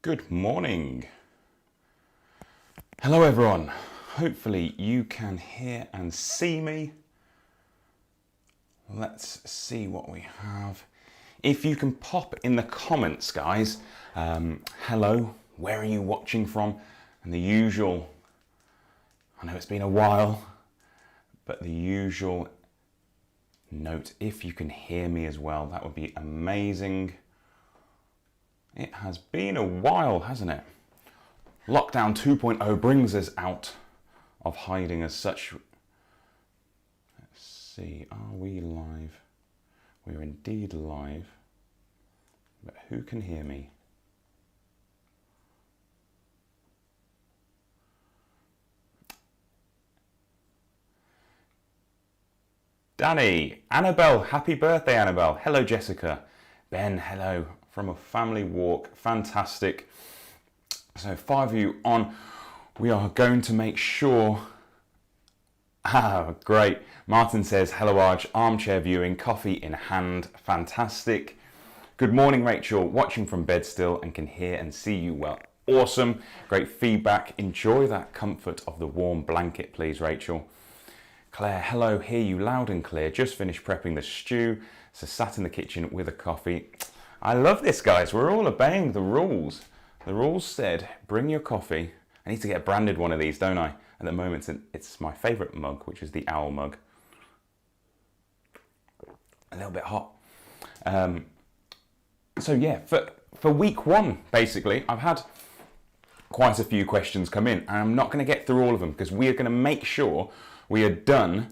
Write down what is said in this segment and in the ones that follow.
Good morning. Hello everyone. Hopefully you can hear and see me. Let's see what we have. If you can pop in the comments, guys, hello, where are you watching from? And the usual, I know it's been a while, but the usual note, if you can hear me as well, that would be amazing. It has been a while, hasn't it? Lockdown 2.0 brings us out of hiding as such. Let's see, are we live? We're indeed live, but who can hear me? Danny, Annabelle, happy birthday, Annabelle. Hello, Jessica. Ben, hello. From a family walk, fantastic. So 5 of you on. We are going to make sure. Great. Martin says, hello Arj, armchair viewing, coffee in hand, fantastic. Good morning, Rachel, watching from bed still and can hear and see you well. Awesome, great feedback. Enjoy that comfort of the warm blanket, please, Rachel. Claire, hello, hear you loud and clear. Just finished prepping the stew, so sat in the kitchen with a coffee. I love this, guys. We're all obeying the rules. The rules said, bring your coffee. I need to get a branded one of these, don't I? At the moment, it's my favourite mug, which is the owl mug. A little bit hot. So yeah, for week one, basically, I've had quite a few questions come in, and I'm not going to get through all of them because we are going to make sure we are done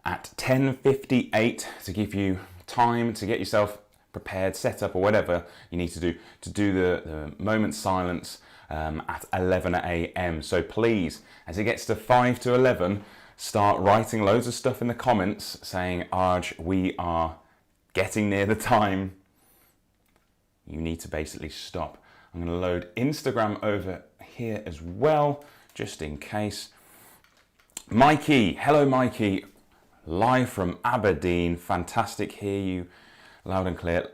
at 10:58 to give you time to get yourself prepared, set up, or whatever you need to do the moment silence at 11 a.m. So please, as it gets to 5 to 11, start writing loads of stuff in the comments saying, Arj, we are getting near the time. You need to basically stop. I'm going to load Instagram over here as well, just in case. Mikey, hello Mikey, live from Aberdeen, fantastic, hear you loud and clear.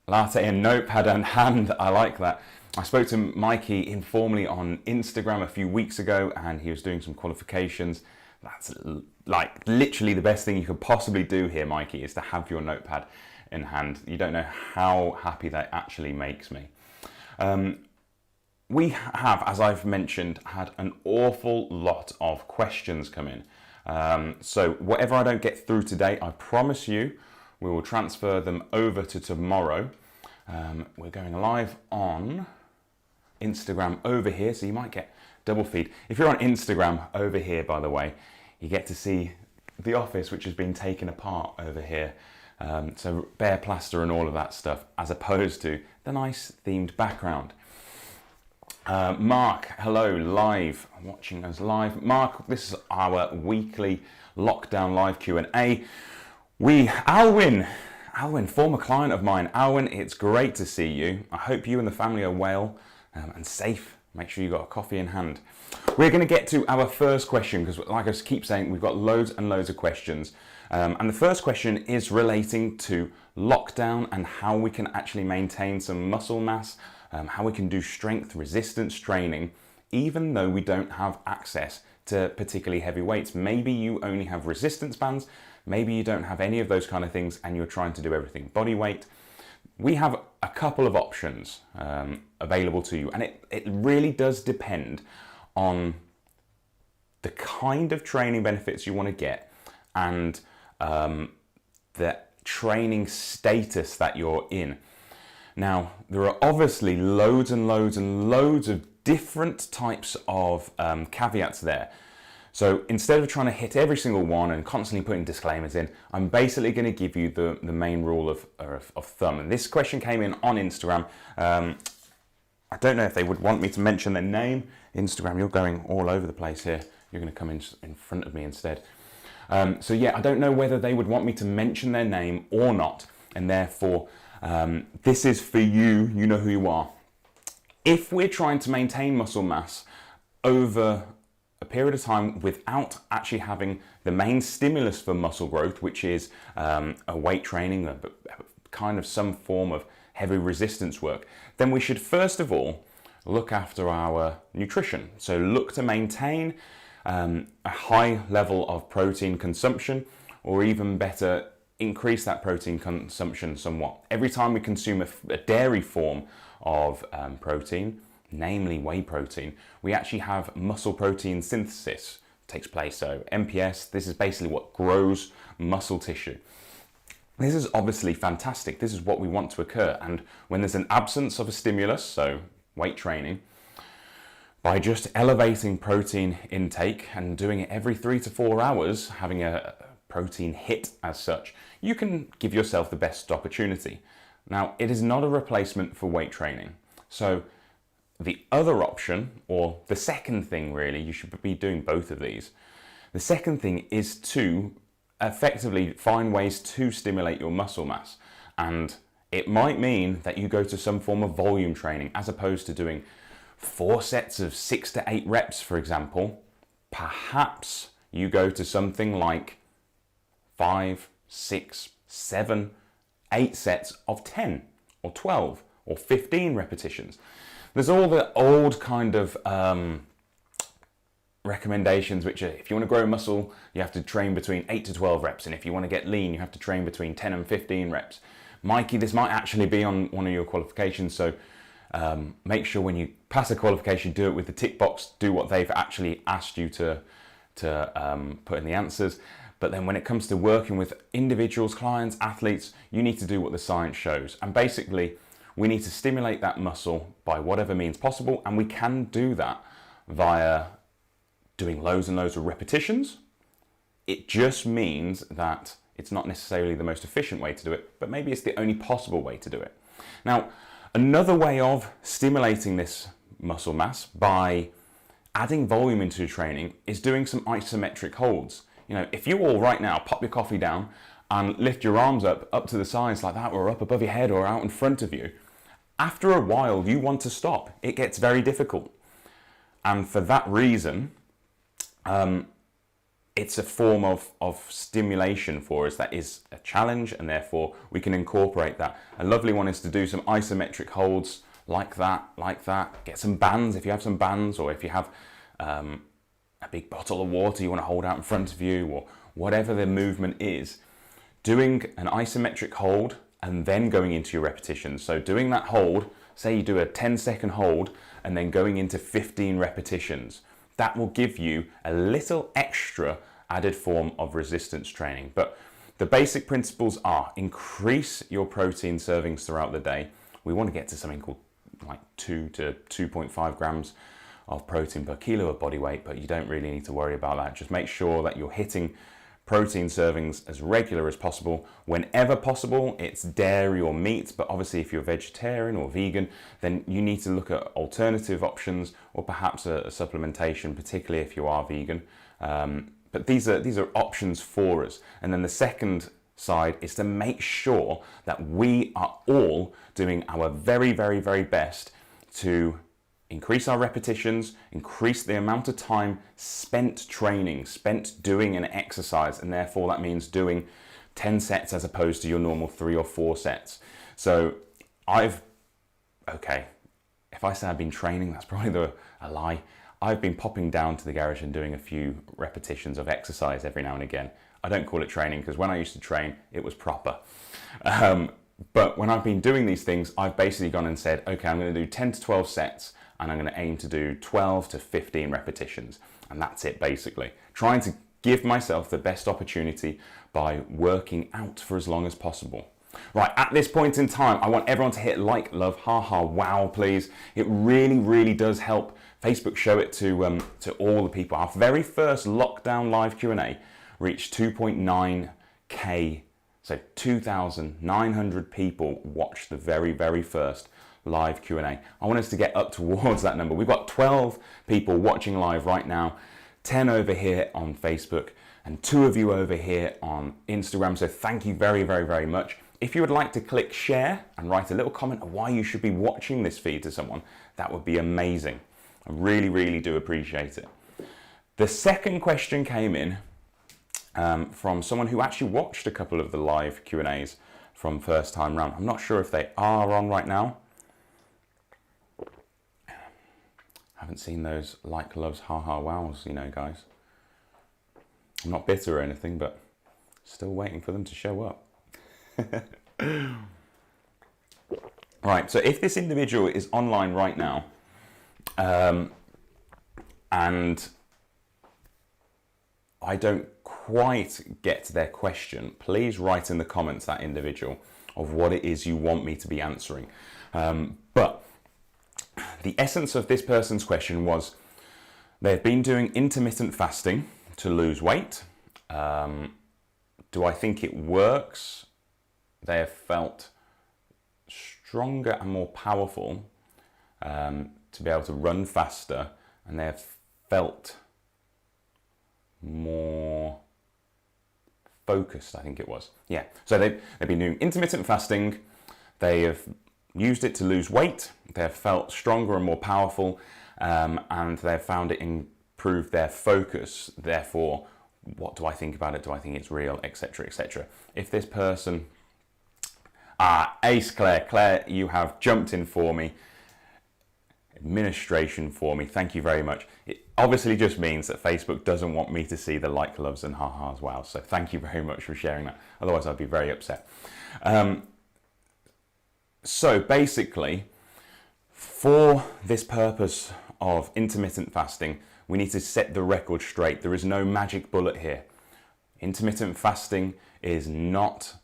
Latte and notepad and hand, I like that. I spoke to Mikey informally on Instagram a few weeks ago and he was doing some qualifications. That's like literally the best thing you could possibly do here, Mikey, is to have your notepad in hand. You don't know how happy that actually makes me. We have, as I've mentioned, had an awful lot of questions come in. So whatever I don't get through today, I promise you, we will transfer them over to tomorrow. We're going live on Instagram over here, so you might get double feed. If you're on Instagram over here, by the way, you get to see the office, which has been taken apart over here. So bare plaster and all of that stuff, as opposed to the nice themed background. Mark, hello, live, watching us live. Mark, this is our weekly lockdown live Q&A. Alwyn, former client of mine. Alwyn, it's great to see you. I hope you and the family are well and safe. Make sure you got a coffee in hand. We're going to get to our first question because, like I keep saying, we've got loads and loads of questions. And the first question is relating to lockdown and how we can actually maintain some muscle mass, how we can do strength resistance training, even though we don't have access to particularly heavy weights. Maybe you only have resistance bands. Maybe you don't have any of those kind of things and you're trying to do everything body weight. We have a couple of options available to you, and it really does depend on the kind of training benefits you want to get and the training status that you're in. Now, there are obviously loads and loads and loads of different types of caveats there. So instead of trying to hit every single one and constantly putting disclaimers in, I'm basically going to give you the main rule of thumb. And this question came in on Instagram. I don't know if they would want me to mention their name. Instagram, you're going all over the place here. You're going to come in front of me instead. So yeah, I don't know whether they would want me to mention their name or not. And therefore, this is for you. You know who you are. If we're trying to maintain muscle mass over a period of time without actually having the main stimulus for muscle growth, which is a weight training, kind of some form of heavy resistance work, then we should first of all look after our nutrition. So look to maintain a high level of protein consumption, or even better, increase that protein consumption somewhat. Every time we consume a dairy form of protein, namely whey protein, we actually have muscle protein synthesis takes place. So MPS, this is basically what grows muscle tissue. This is obviously fantastic. This is what we want to occur. And when there's an absence of a stimulus, so weight training, by just elevating protein intake and doing it every 3 to 4 hours, having a protein hit as such, you can give yourself the best opportunity. Now, it is not a replacement for weight training. So the other option, or the second thing really, you should be doing both of these. The second thing is to effectively find ways to stimulate your muscle mass. And it might mean that you go to some form of volume training as opposed to doing 4 sets of 6 to 8 reps, for example. Perhaps you go to something like 5, 6, 7, 8 sets of 10 or 12 or 15 repetitions. There's all the old kind of recommendations, which are, if you want to grow muscle, you have to train between 8 to 12 reps. And if you want to get lean, you have to train between 10 and 15 reps. Mikey, this might actually be on one of your qualifications. So make sure when you pass a qualification, do it with the tick box, do what they've actually asked you to put in the answers. But then when it comes to working with individuals, clients, athletes, you need to do what the science shows. And basically, we need to stimulate that muscle by whatever means possible. And we can do that via doing loads and loads of repetitions. It just means that it's not necessarily the most efficient way to do it, but maybe it's the only possible way to do it. Now, another way of stimulating this muscle mass by adding volume into your training is doing some isometric holds. You know, if you all right now pop your coffee down and lift your arms up to the sides like that, or up above your head or out in front of you, after a while you want to stop. It gets very difficult. And for that reason, it's a form of stimulation for us that is a challenge, and therefore we can incorporate that. A lovely one is to do some isometric holds like that. Get some bands if you have some bands, or if you have a big bottle of water you want to hold out in front of you, or whatever the movement is. Doing an isometric hold and then going into your repetitions. So doing that hold, say you do a 10-second hold and then going into 15 repetitions. That will give you a little extra added form of resistance training. But the basic principles are: increase your protein servings throughout the day. We want to get to something called like 2 to 2.5 grams of protein per kilo of body weight, but you don't really need to worry about that. Just make sure that you're hitting protein servings as regular as possible. Whenever possible, it's dairy or meat, but obviously if you're vegetarian or vegan, then you need to look at alternative options, or perhaps a supplementation, particularly if you are vegan. But these are options for us. And then the second side is to make sure that we are all doing our very, very, very best to increase our repetitions, increase the amount of time spent training, spent doing an exercise, and therefore that means doing 10 sets as opposed to your normal 3 or 4 sets. So if I say I've been training, that's probably a lie. I've been popping down to the garage and doing a few repetitions of exercise every now and again. I don't call it training, because when I used to train, it was proper. But when I've been doing these things, I've basically gone and said, okay, I'm going to do 10 to 12 sets, and I'm going to aim to do 12 to 15 repetitions. And that's it, basically. Trying to give myself the best opportunity by working out for as long as possible. Right, at this point in time, I want everyone to hit like, love, haha, wow, please. It really, really does help Facebook show it to all the people. Our very first lockdown live Q&A reached 2.9K. So 2,900 people watched the very, very first live Q&A. I want us to get up towards that number. We've got 12 people watching live right now, 10 over here on Facebook, and 2 of you over here on Instagram. So thank you very, very, very much. If you would like to click share and write a little comment of why you should be watching this feed to someone, that would be amazing. I really, really do appreciate it. The second question came in from someone who actually watched a couple of the live Q&As from first time round. I'm not sure if they are on right now. Haven't seen those like, loves, ha-ha, wows, you know, guys. I'm not bitter or anything, but still waiting for them to show up. Right, so if this individual is online right now, and I don't quite get their question, please write in the comments, that individual, of what it is you want me to be answering. But the essence of this person's question was, they've been doing intermittent fasting to lose weight. Do I think it works? They have felt stronger and more powerful to be able to run faster, and they have felt more focused, I think it was. Yeah, so they've been doing intermittent fasting, they have used it to lose weight, they have felt stronger and more powerful, and they've found it improved their focus. Therefore, what do I think about it? Do I think it's real, etc., etc.? If this person... Ace Claire, you have jumped in for me. Administration for me, thank you very much. It obviously just means that Facebook doesn't want me to see the like, loves and ha-has, wow. So thank you very much for sharing that. Otherwise I'd be very upset. So basically, for this purpose of intermittent fasting, we need to set the record straight. There is no magic bullet here. Intermittent fasting is not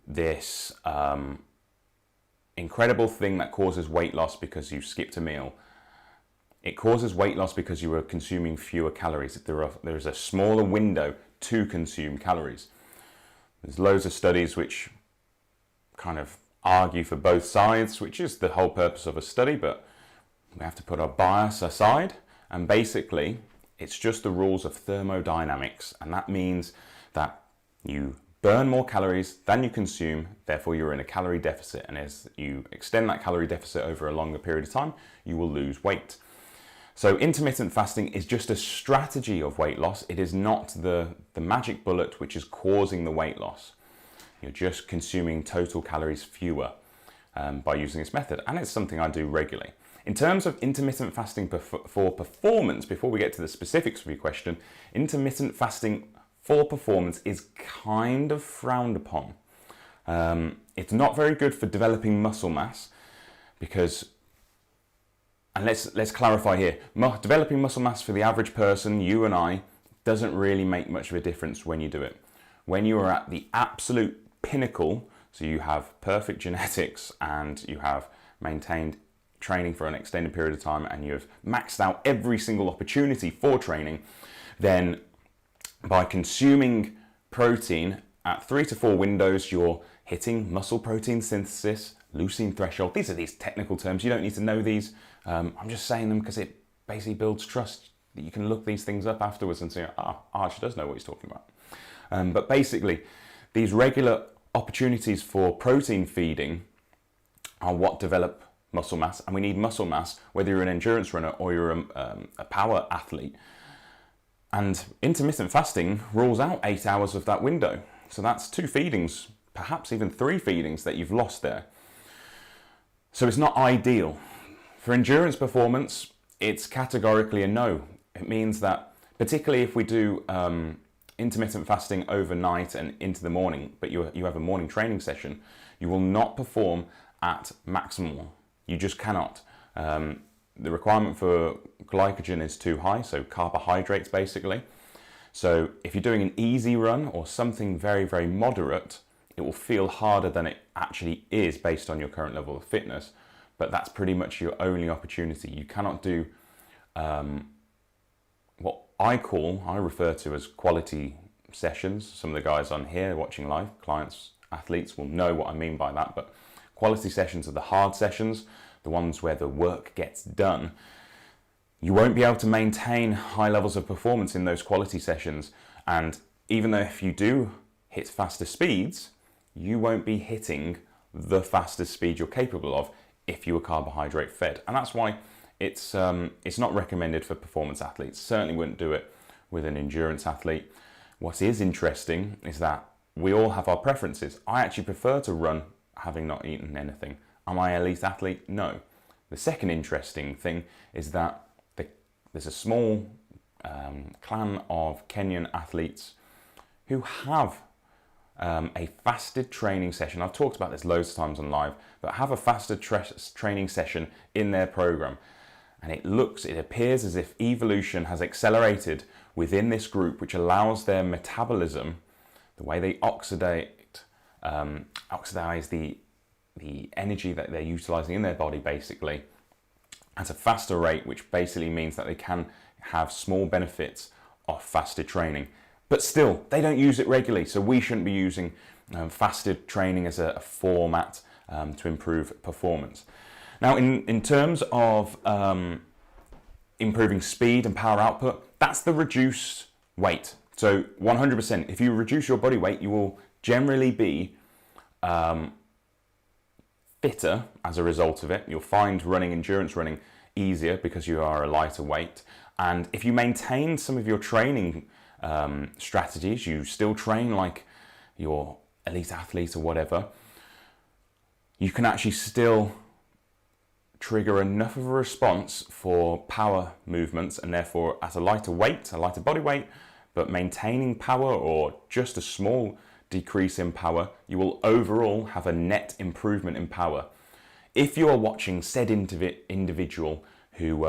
this incredible thing that causes weight loss because you skipped a meal. It causes weight loss because you are consuming fewer calories. There is a smaller window to consume calories. There's loads of studies which kind of argue for both sides, which is the whole purpose of a study, but we have to put our bias aside. And basically, it's just the rules of thermodynamics, and that means that you burn more calories than you consume, therefore you're in a calorie deficit, and as you extend that calorie deficit over a longer period of time, you will lose weight. So intermittent fasting is just a strategy of weight loss. It is not the magic bullet which is causing the weight loss. You're just consuming total calories fewer by using this method, and it's something I do regularly. In terms of intermittent fasting for performance, before we get to the specifics of your question, intermittent fasting for performance is kind of frowned upon. It's not very good for developing muscle mass because, and let's clarify here, developing muscle mass for the average person, you and I, doesn't really make much of a difference when you do it. When you are at the absolute pinnacle, so you have perfect genetics and you have maintained training for an extended period of time and you have maxed out every single opportunity for training, then by consuming protein at 3 to 4 windows, you're hitting muscle protein synthesis, leucine threshold. These are these technical terms. You don't need to know these. I'm just saying them because it basically builds trust. You can look these things up afterwards and say, Arch does know what he's talking about. But basically, these regular opportunities for protein feeding are what develop muscle mass. And we need muscle mass, whether you're an endurance runner or you're a power athlete. And intermittent fasting rules out 8 hours of that window. So that's 2 feedings, perhaps even 3 feedings that you've lost there. So it's not ideal. For endurance performance, it's categorically a no. It means that, particularly if we do intermittent fasting overnight and into the morning, but you have a morning training session, you will not perform at maximal. You just cannot. The requirement for glycogen is too high, so carbohydrates basically. So if you're doing an easy run or something very, very moderate, it will feel harder than it actually is based on your current level of fitness, but that's pretty much your only opportunity. You cannot do what I refer to as quality sessions. Some of the guys on here watching live, clients, athletes, will know what I mean by that, but quality sessions are the hard sessions, the ones where the work gets done. You won't be able to maintain high levels of performance in those quality sessions. And even though if you do hit faster speeds, you won't be hitting the fastest speed you're capable of if you were carbohydrate fed. And that's why it's not recommended for performance athletes. Certainly wouldn't do it with an endurance athlete. What is interesting is that we all have our preferences. I actually prefer to run having not eaten anything. Am I an elite athlete? No. The second interesting thing is that the there's a small clan of Kenyan athletes who have a fasted training session. I've talked about this loads of times on live, but have a fasted training session in their program. And it appears as if evolution has accelerated within this group, which allows their metabolism, the way they oxidize the energy that they're utilizing in their body basically, at a faster rate, which basically means that they can have small benefits of fasted training. But still, they don't use it regularly, so we shouldn't be using fasted training as a format to improve performance. Now, in terms of improving speed and power output, that's the reduced weight. So 100%, if you reduce your body weight, you will generally be fitter as a result of it. You'll find endurance running easier because you are a lighter weight. And if you maintain some of your training strategies, you still train like your elite athlete or whatever, you can actually still trigger enough of a response for power movements, and therefore at a lighter weight, a lighter body weight, but maintaining power or just a small decrease in power, you will overall have a net improvement in power. If you are watching said individual who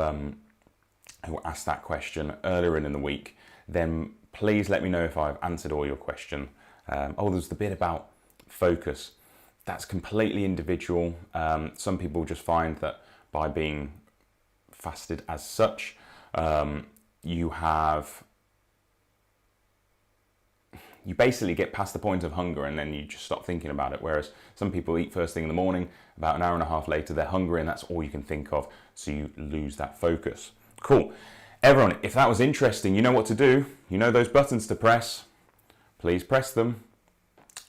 asked that question earlier in the week, then please let me know if I've answered all your question. There's the bit about focus. That's completely individual. Some people just find that by being fasted as such, you basically get past the point of hunger and then you just stop thinking about it. Whereas some people eat first thing in the morning, about an hour and a half later, they're hungry and that's all you can think of. So you lose that focus. Cool. Everyone, if that was interesting, you know what to do. You know those buttons to press. Please press them.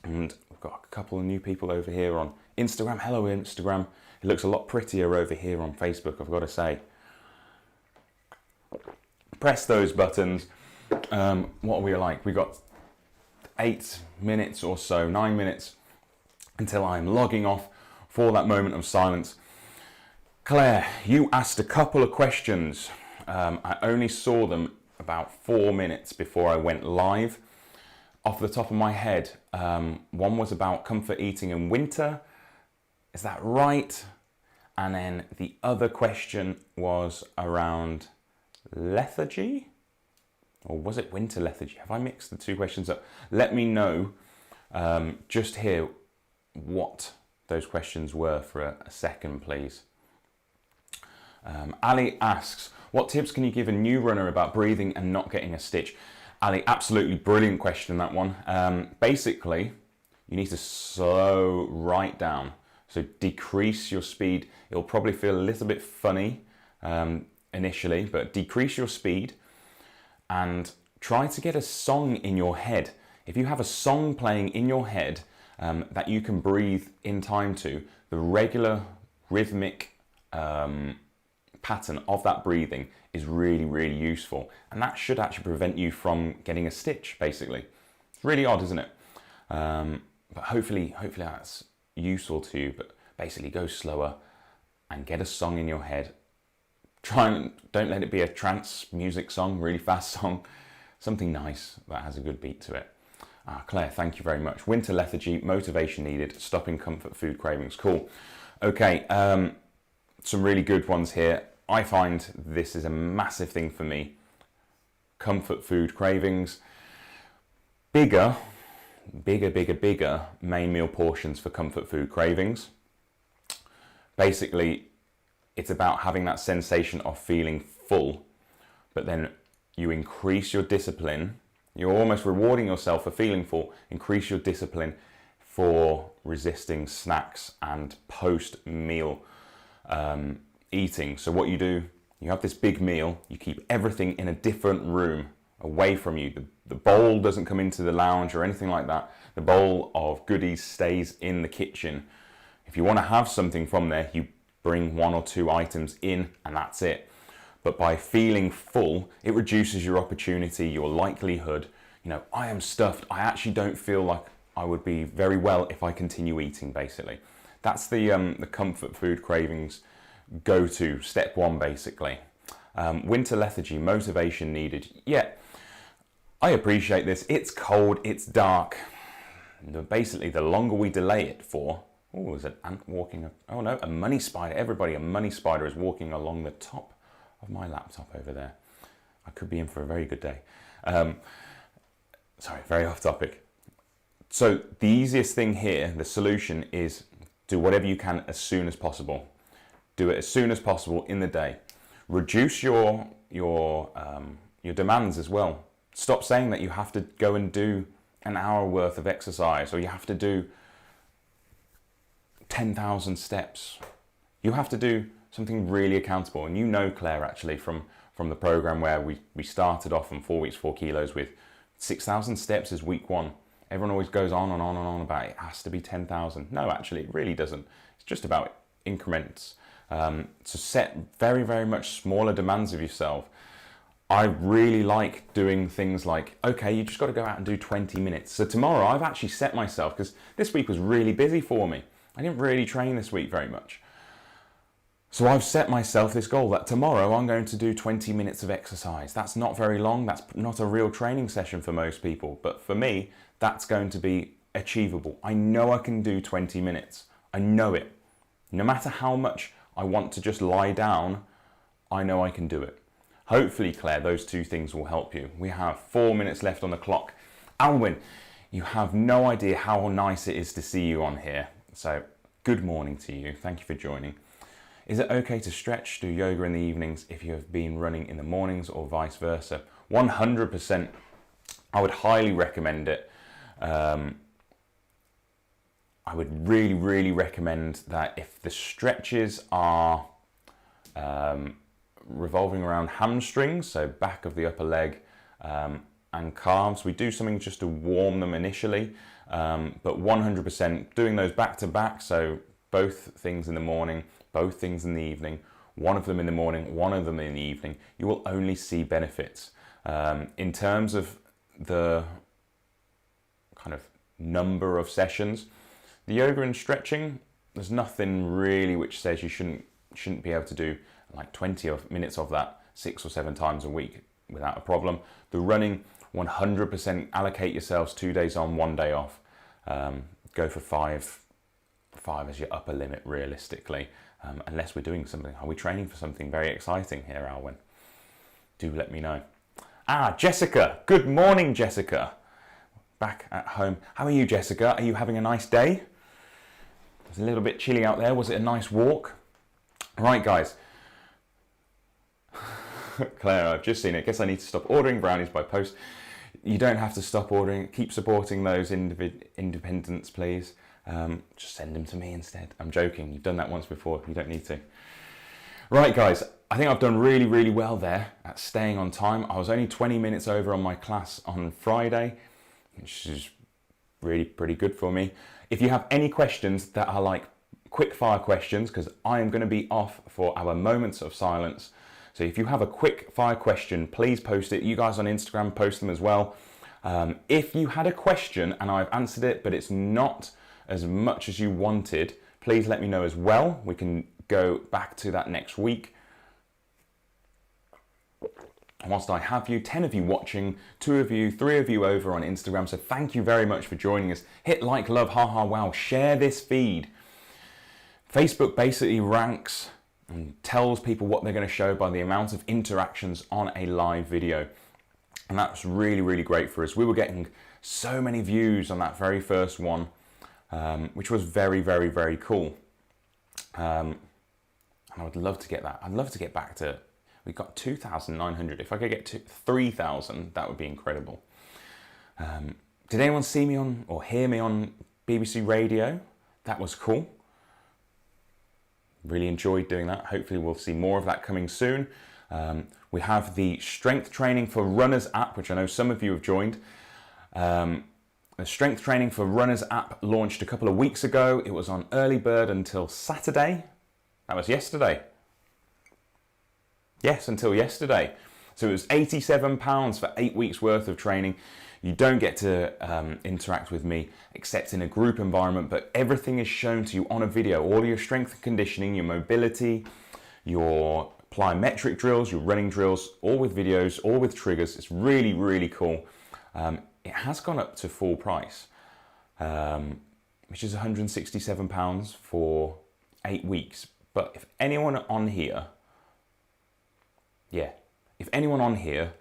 And we've got a couple of new people over here on Instagram. Hello, Instagram. It looks a lot prettier over here on Facebook, I've got to say. Press those buttons. What are we like? We got 8 minutes or so, 9 minutes until I'm logging off for that moment of silence. Claire, you asked a couple of questions. I only saw them about 4 minutes before I went live. Off the top of my head, one was about comfort eating in winter. Is that right? And then the other question was around lethargy. Or was it winter lethargy? Have I mixed the two questions up? Let me know just here what those questions were for a second, please. Ali asks, what tips can you give a new runner about breathing and not getting a stitch? Ali, absolutely brilliant question, that one. Basically, you need to slow right down. So decrease your speed. It'll probably feel a little bit funny initially, but decrease your speed. And try to get a song in your head. If you have a song playing in your head that you can breathe in time to, the regular rhythmic pattern of that breathing is really, really useful. And that should actually prevent you from getting a stitch, basically. It's really odd, isn't it? But hopefully that's useful to you. But basically go slower and get a song in your head. Don't let it be a trance music song, really fast song. Something nice that has a good beat to it. Claire, thank you very much. Winter lethargy, motivation needed, stopping comfort food cravings. Cool. Okay, some really good ones here. I find this is a massive thing for me. Comfort food cravings. Bigger main meal portions for comfort food cravings. Basically, it's about having that sensation of feeling full, but then you increase your discipline. You're almost rewarding yourself for feeling full. Increase your discipline for resisting snacks and post-meal eating. So what you do, you have this big meal, you keep everything in a different room away from you. The bowl doesn't come into the lounge or anything like that. The bowl of goodies stays in the kitchen. If you want to have something from there, you bring 1 or 2 items in and that's it. But by feeling full, it reduces your opportunity, your likelihood. I am stuffed. I actually don't feel like I would be very well if I continue eating, basically. That's the comfort food cravings go-to, step 1, basically. Winter lethargy, motivation needed. Yeah, I appreciate this. It's cold, it's dark. Basically, the longer we delay it for... Oh, there's an ant walking... Oh no, a money spider. Everybody, a money spider is walking along the top of my laptop over there. I could be in for a very good day. Sorry, very off topic. So the easiest thing here, the solution, is do whatever you can as soon as possible. Do it as soon as possible in the day. Reduce your demands as well. Stop saying that you have to go and do an hour worth of exercise, or you have to do 10,000 steps. You have to do something really accountable. And you know, Claire, actually, from the program where we started off on 4 weeks, 4 kilos with 6,000 steps is week 1. Everyone always goes on and on and on about it has to be 10,000. No, actually, it really doesn't. It's just about increments. So set very, very much smaller demands of yourself. I really like doing things like, okay, you just got to go out and do 20 minutes. So tomorrow I've actually set myself, because this week was really busy for me. I didn't really train this week very much. So I've set myself this goal that tomorrow I'm going to do 20 minutes of exercise. That's not very long. That's not a real training session for most people. But for me, that's going to be achievable. I know I can do 20 minutes. I know it. No matter how much I want to just lie down, I know I can do it. Hopefully, Claire, those two things will help you. We have 4 minutes left on the clock. Alwyn, you have no idea how nice it is to see you on here. So good morning to you. Thank you for joining. Is it okay to stretch, do yoga in the evenings if you have been running in the mornings, or vice versa? 100%. I would highly recommend it. I would really, really recommend that if the stretches are revolving around hamstrings, so back of the upper leg, and calves, we do something just to warm them initially, but 100% doing those back to back, so both things in the morning, both things in the evening, one of them in the morning, one of them in the evening, you will only see benefits. In terms of the kind of number of sessions, the yoga and stretching, there's nothing really which says you shouldn't be able to do like 20 minutes of that 6 or 7 times a week without a problem. The running, 100% allocate yourselves 2 days on, 1 day off. Go for five as your upper limit realistically, unless we're doing something. Are we training for something very exciting here, Alwyn? Do let me know. Jessica. Good morning, Jessica. Back at home. How are you, Jessica? Are you having a nice day? It's a little bit chilly out there. Was it a nice walk? Right, guys. Claire, I've just seen it. Guess I need to stop ordering brownies by post. You don't have to stop ordering. Keep supporting those independents, please. Just send them to me instead. I'm joking. You've done that once before. You don't need to. Right, guys. I think I've done really, really well there at staying on time. I was only 20 minutes over on my class on Friday, which is really pretty good for me. If you have any questions that are like quick fire questions, because I am going to be off for our moments of silence. So if you have a quick fire question, please post it. You guys on Instagram, post them as well. If you had a question and I've answered it, but it's not as much as you wanted, please let me know as well. We can go back to that next week. Whilst I have you, 10 of you watching, 2 of you, 3 of you over on Instagram. So thank you very much for joining us. Hit like, love, haha, wow. Share this feed. Facebook basically ranks and tells people what they're going to show by the amount of interactions on a live video. And that's really, really great for us. We were getting so many views on that very first one, which was very, very, very cool. And I would love to get that. I'd love to get back to, we got 2,900. If I could get to 3,000, that would be incredible. Did anyone see me on or hear me on BBC Radio? That was cool. Really enjoyed doing that. Hopefully we'll see more of that coming soon. We have the Strength Training for Runners app, which I know some of you have joined. The Strength Training for Runners app launched a couple of weeks ago. It was on early bird until Saturday. That was yesterday. Yes, until yesterday. So it was £87 for 8 weeks worth of training. You don't get to interact with me except in a group environment, but everything is shown to you on a video. All your strength and conditioning, your mobility, your plyometric drills, your running drills, all with videos, all with triggers. It's really, really cool. It has gone up to full price, which is £167 for 8 weeks. But if anyone on here, if anyone on here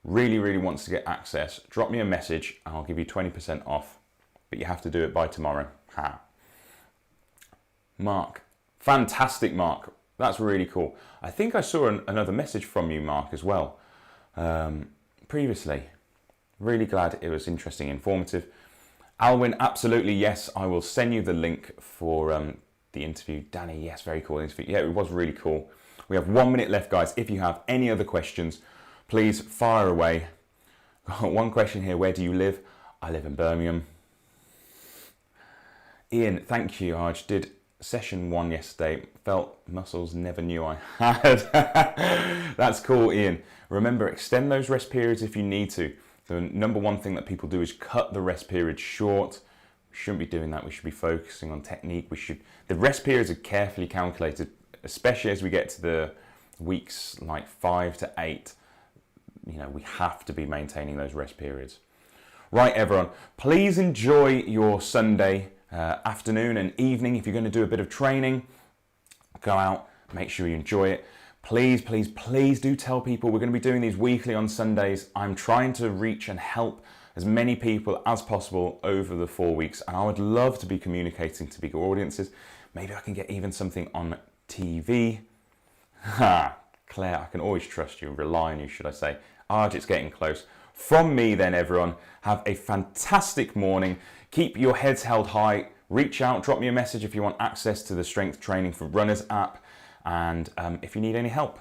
really, really wants to get access, drop me a message and I'll give you 20% off. But you have to do it by tomorrow. Ha. Mark. Fantastic, Mark. That's really cool. I think I saw another message from you, Mark, as well, previously. Really glad it was interesting, informative. Alwyn, absolutely, yes. I will send you the link for the interview. Danny, yes, very cool interview. Yeah, it was really cool. We have 1 minute left, guys. If you have any other questions, please fire away. Got one question here. Where do you live? I live in Birmingham. Ian, thank you. I did session 1 yesterday. Felt muscles, never knew I had. That's cool, Ian. Remember, extend those rest periods if you need to. The number one thing that people do is cut the rest period short. We shouldn't be doing that. We should be focusing on technique. The rest periods are carefully calculated, especially as we get to the weeks like 5 to 8. You know, we have to be maintaining those rest periods. Right, everyone, please enjoy your Sunday afternoon and evening. If you're going to do a bit of training, go out, make sure you enjoy it. Please, please, please do tell people we're going to be doing these weekly on Sundays. I'm trying to reach and help as many people as possible over the 4 weeks, and I would love to be communicating to bigger audiences. Maybe I can get even something on TV. Ha, Claire, I can always trust you, rely on you, should I say. Arj, it's getting close. From me then, everyone, have a fantastic morning. Keep your heads held high. Reach out, drop me a message if you want access to the Strength Training for Runners app, and if you need any help.